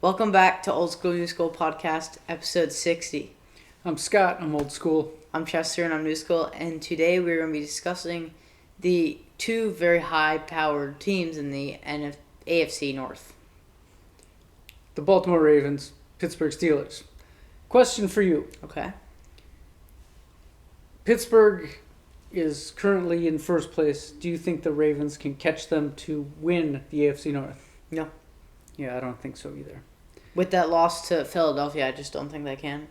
Welcome back to Old School New School Podcast, episode 60. I'm Scott, I'm old school. I'm Chester, and I'm new school, and today we're going to be discussing the two very high-powered teams in the AFC North. The Baltimore Ravens, Pittsburgh Steelers. Question for you. Okay. Pittsburgh is currently in first place. Do you think the Ravens can catch them to win the AFC North? No. Yeah, I don't think so either. With that loss to Philadelphia, I just don't think they can.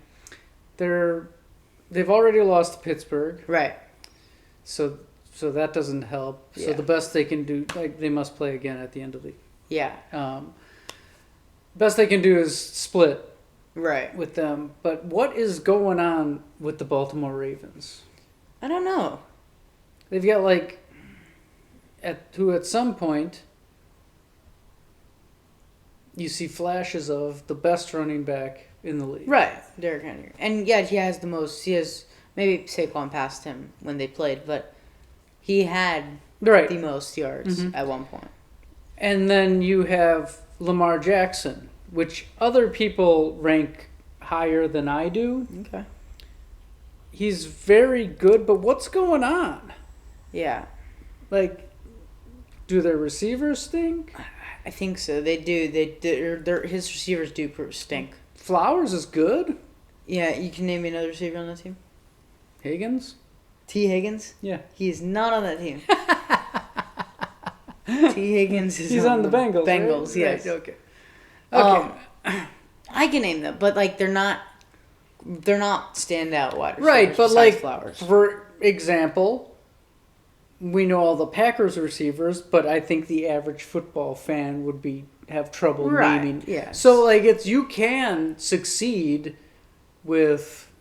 They've already lost to Pittsburgh. Right. So that doesn't help. Yeah. So the best they can do, they must play again at the end of the... Yeah. Best they can do is split. Right. With them. But what is going on with the Baltimore Ravens? I don't know. They've got at some point you see flashes of the best running back in the league. Right, Derrickhenry. And yeah, he has maybe Saquon passed him when they played, but he had the most yards at one point. And then you have Lamarjackson, which other people rank higher than I do. Okay. He's very good, but what's going on? Yeah. Do their receivers stink? I think so. They do. His receivers do stink. Flowers is good. Yeah, you can name me another receiver on that team. Higgins? T. Higgins? Yeah. He's not on that team. T. Higgins is He's on the Bengals. Bengals, right? yes. Right, okay. I can name them, but they're not standout wide receivers. Right, but Flowers. For example, we know all the Packers receivers, but I think the average football fan would have trouble naming. Yes. So you can succeed with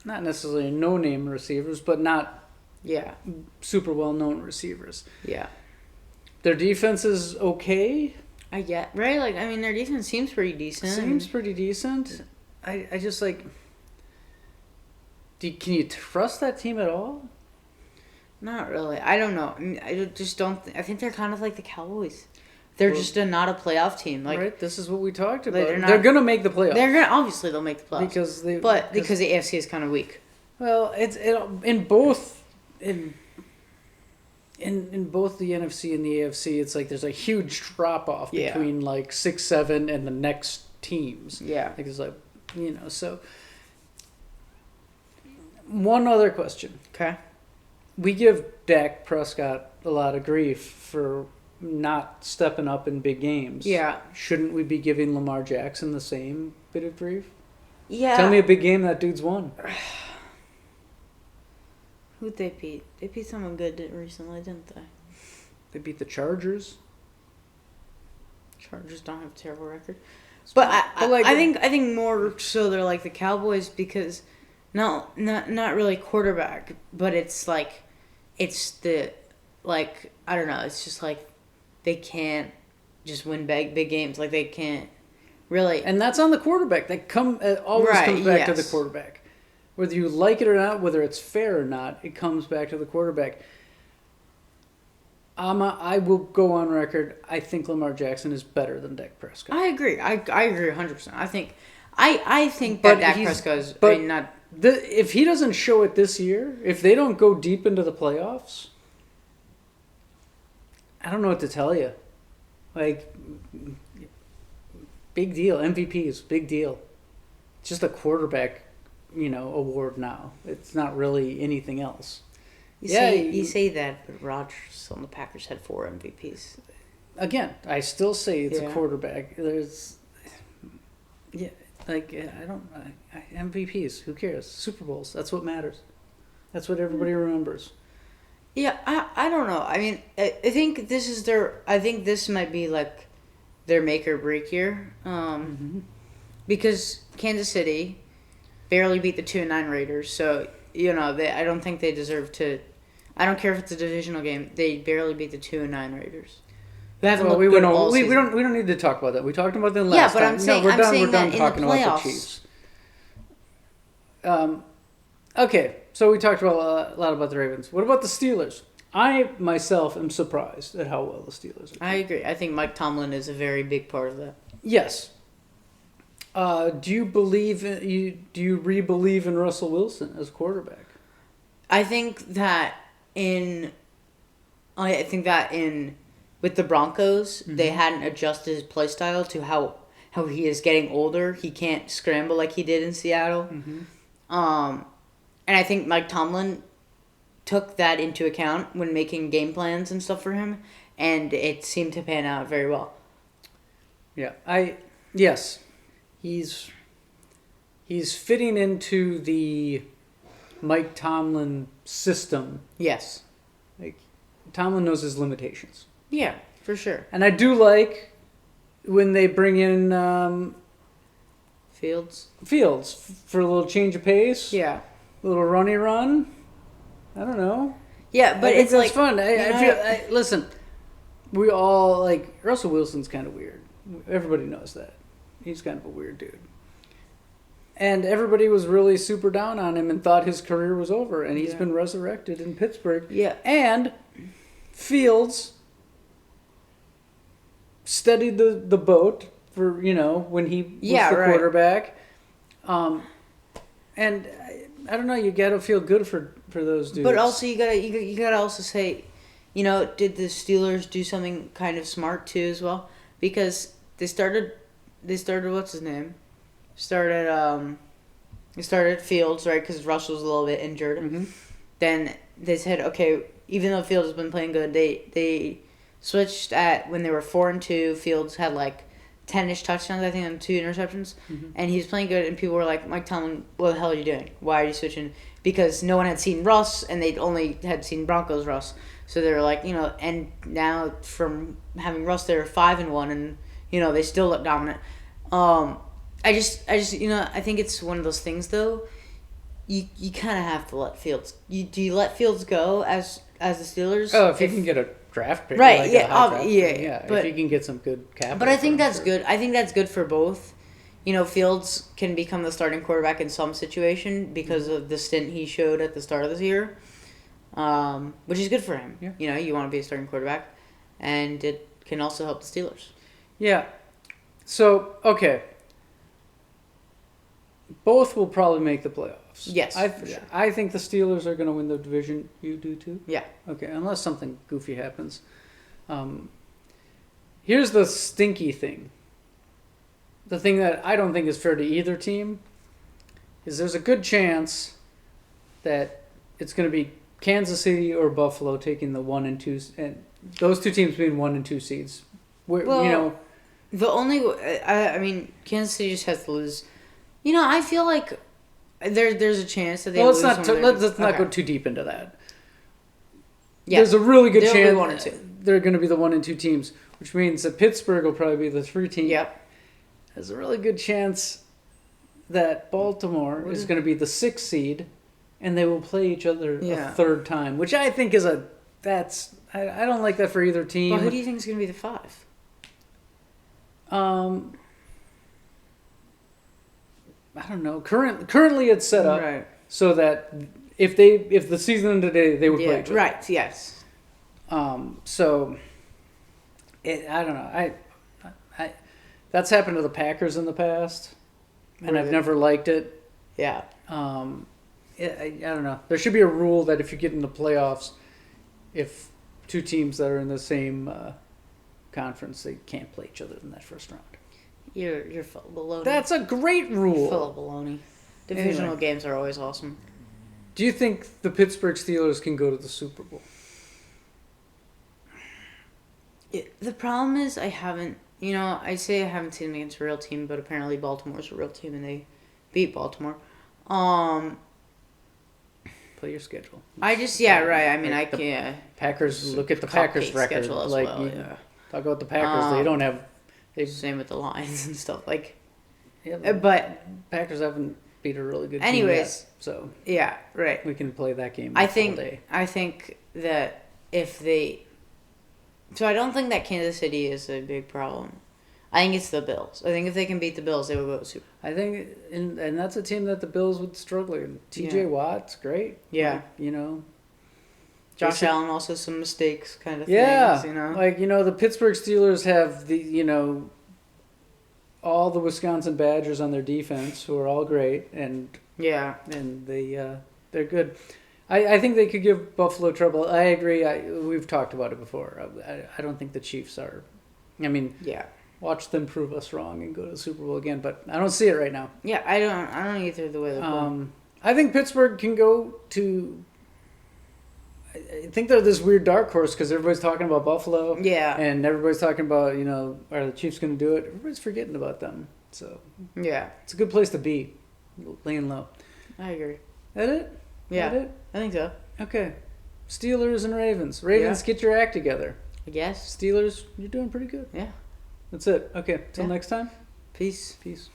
not necessarily no-name receivers, but not super well-known receivers. Yeah. Their defense is okay. I get right. Their defense seems pretty decent. Seems pretty decent. I just can you trust that team at all? Not really. I don't know. I just don't. I think they're kind of like the Cowboys. They're just not a playoff team. Right. This is what we talked about. They're gonna make the playoffs. Obviously they'll make the playoffs because the AFC is kind of weak. Well, in both the NFC and the AFC, it's there's a huge drop off between 6, 7 and the next teams. Yeah. So. One other question. Okay. We give Dak Prescott a lot of grief for not stepping up in big games. Yeah. Shouldn't we be giving Lamar Jackson the same bit of grief? Yeah. Tell me a big game that dude's won. Who'd they beat? They beat someone good recently, didn't they? They beat the Chargers. Chargers don't have a terrible record. But I think more so they're like the Cowboys because not really quarterback, but it's I don't know, it's just they can't just win big games. They can't really. And that's on the quarterback. Always comes back to the quarterback. Whether you like it or not, whether it's fair or not, it comes back to the quarterback. I will go on record. I think Lamar Jackson is better than Dak Prescott. I agree. I agree 100%. I think that Dak Prescott is not. If he doesn't show it this year, if they don't go deep into the playoffs, I don't know what to tell you. Big deal. MVPs, big deal. It's just a quarterback, award now. It's not really anything else. You say that, but Rodgers on the Packers had 4 MVPs. Again, I still say it's a quarterback. MVPs. Who cares? Super Bowls. That's what matters. That's what everybody remembers. Yeah, I don't know. I think this is I think this might be their make or break year. Because Kansas City barely beat the 2-9 Raiders, so I don't think they deserve to. I don't care if it's a divisional game. They barely beat the 2-9 Raiders. We don't need to talk about that. We talked about them last time. I'm saying we're done that talking about the Chiefs. Okay, so we talked about a lot about the Ravens. What about the Steelers? I, myself, am surprised at how well the Steelers are. I agree. I think Mike Tomlin is a very big part of that. Yes. Do you believe do you re-believe in Russell Wilson as quarterback? I think that in with the Broncos, they hadn't adjusted his play style to how he is getting older. He can't scramble like he did in Seattle. And I think Mike Tomlin took that into account when making game plans and stuff for him, and it seemed to pan out very well. Yeah, yes, he's fitting into the Mike Tomlin system. Yes. Like, Tomlin knows his limitations. Yeah, for sure. And I do like when they bring in Fields for a little change of pace. Yeah. A little runny run. I don't know. Yeah, but it's that's like fun. Listen, we all like Russell Wilson's kind of weird. Everybody knows that. He's kind of a weird dude. And everybody was really super down on him and thought his career was over. And he's been resurrected in Pittsburgh. Yeah. And Fields steadied the boat for, when he was the quarterback. And I don't know, you got to feel good for those dudes. But also you gotta also say, did the Steelers do something kind of smart too as well? Because they started what's his name? They started Fields, right? Because Russell was a little bit injured. Mm-hmm. Then they said, okay, even though Fields has been playing good, they switched at when they were 4-2. Fields had like 10-ish touchdowns, I think, and 2 interceptions. Mm-hmm. And he was playing good, and people were like, Mike Tomlin, what the hell are you doing? Why are you switching? Because no one had seen Russ, and they only had seen Broncos Russ. So they were like, and now from having Russ, they're 5-1, and, they still look dominant. I just, I think it's one of those things, though. You kind of have to let Fields. Do you let Fields go as the Steelers? Oh, if you can get a draft pick, right? Like yeah. But if you can get some good capital. But I think that's good. I think that's good for both. Fields can become the starting quarterback in some situation because of the stint he showed at the start of this year, which is good for him. Yeah. You want to be a starting quarterback, and it can also help the Steelers. Yeah. So, okay. Both will probably make the playoffs. Yes, for sure. I think the Steelers are going to win the division. You do too? Yeah. Okay, unless something goofy happens. Here's the stinky thing. The thing that I don't think is fair to either team is there's a good chance that it's going to be Kansas City or Buffalo taking the 1 and 2, and those two teams being 1 and 2 seeds. The only Kansas City just has to lose. I feel like there's a chance that they lose. Let's not go too deep into that. Yeah. There's a really good chance be 1 and 2. They're going to be the 1 and 2 teams, which means that Pittsburgh will probably be the 3 team. Yep. There's a really good chance that Baltimore is going to be the 6 seed, and they will play each other a third time, which I think is I don't like that for either team. Well, who do you think is going to be the 5? I don't know. Currently, it's set up so that if the season ended today, they would play each other. Right. Yes. So, I don't know. I that's happened to the Packers in the past, and I've never liked it. Yeah. I don't know. There should be a rule that if you get in the playoffs, if 2 teams that are in the same conference, they can't play each other in that first round. You're full of baloney. That's a great rule. You're full of baloney. Divisional games are always awesome. Do you think the Pittsburgh Steelers can go to the Super Bowl? The problem is I haven't. I say I haven't seen them against a real team, but apparently Baltimore's a real team and they beat Baltimore. Play your schedule. I mean, I can't. Packers. Look at the Packers record. Talk about the Packers. They don't have. Same with the Lions and stuff. But Packers haven't beat a really good team yet, so yeah, right. We can play that game. I think that if they. So I don't think that Kansas City is a big problem. I think it's the Bills. I think if they can beat the Bills, they will go to Super Bowl. I think, and that's a team that the Bills would struggle in. TJwatt's great. Yeah. Josh Allen also some mistakes kind of things. The Pittsburgh Steelers have the, all the Wisconsin Badgers on their defense, who are all great, and they're good. I think they could give Buffalo trouble. I agree. We've talked about it before. I don't think the Chiefs are. I mean, watch them prove us wrong and go to the Super Bowl again, but I don't see it right now. Yeah, I don't either the way they're playing. I think Pittsburgh can go to. I think they're this weird dark horse because everybody's talking about Buffalo. Yeah. And everybody's talking about, are the Chiefs going to do it? Everybody's forgetting about them. So. Yeah. It's a good place to be, laying low. I agree. That it? Yeah. That it? I think so. Okay. Steelers and Ravens. Ravens, get your act together. I guess. Steelers, you're doing pretty good. Yeah. That's it. Okay. Till next time. Peace. Peace.